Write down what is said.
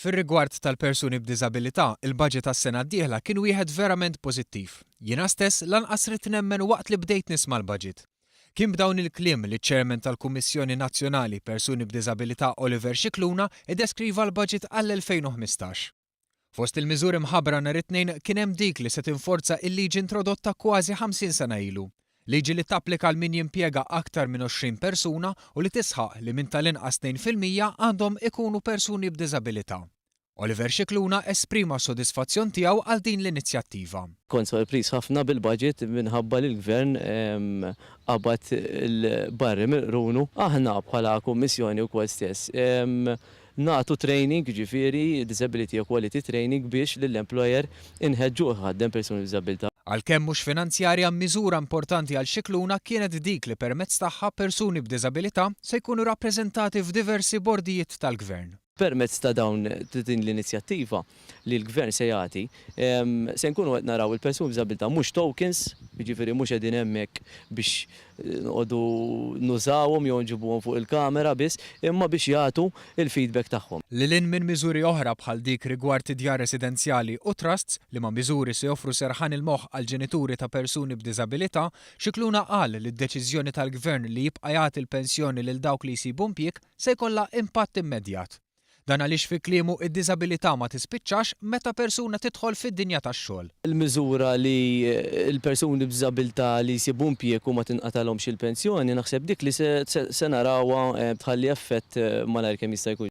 Fir-rigward tal-persuni b'diżabilità, il-budget tas-sena d-dieħla kien wieħed verament pożittiv. Jiena stess lanqas rid nemmen waqt li bdejt nisma' l-budget. Kien b'dawn il-kliem li ċ-Chairman tal-Kummissjoni Nazzjonali Persuni b'Diżabilità Oliver Scicluna iddeskriva l-budget għall-2015. Fost il-miżuri mħabbra nhar it-tnejn kien hemm dik li se tinforza il-liġi introdotta kważi 50 sena ilu. Liġi li tapplika l min jimpjega aktar minn 20 persuna u li tisħaq li minn tal-inqas 2% għandhom ikunu persuni b'diżabilità. Oliver Scicluna esprima s-sodisfazzjon tiegħu għal din l-inizjattiva. Kont sorpriż ħafna bil-budget minħabba li l-gvern qabad il-barri mill-qrunu aħna bħala kummissjoni wkoll stess. Nagħtu training, ġifieri disability equality training biex lill-employer inħeġġu ħaddem persuni b'diżabilità. Għalkemm mhux finanzjarja miżura importanti għal Scicluna kienet dik li permezz tagħha persuni b'diżabilità se jkunu rappreżentati f'diversi bordijiet tal-gvern. Permezz ta' dawn din l-inizjattiva li l-gvern se jagħti, se nkunu qed naraw il-persuni b'diżabilità mhux tokens, jiġifieri mhux qegħdin hemmhekk biex noqogħdu nużawhom jew nġibuhom fuq il-kamera biss, imma biex jagħtu il-feedback tagħhom. Lilin minn miżuri oħra bħal dik rigward id-djar residenzjali u trusts li ma' miżuri se joffru serħan il-moħħ għal ġenituri ta' persuni b'diżabilità, Scicluna qal li d-deċiżjoni tal-gvern li jibqa' jagħti l-pensjoni lil dawk li jsibu impjieg se jkollha impatt immedjat. Dan għaliex fi kliemu id-diżabilità ma tispiċċax meta persuna tidħol fid-dinja tax-xogħol. Il-miżura li l-persuni b'diżabilità li jsibu impjieg u ma tinqatalhomx il-pensjoni naħseb dik li se narawha tħalli effett malajr kemm jista' jkun.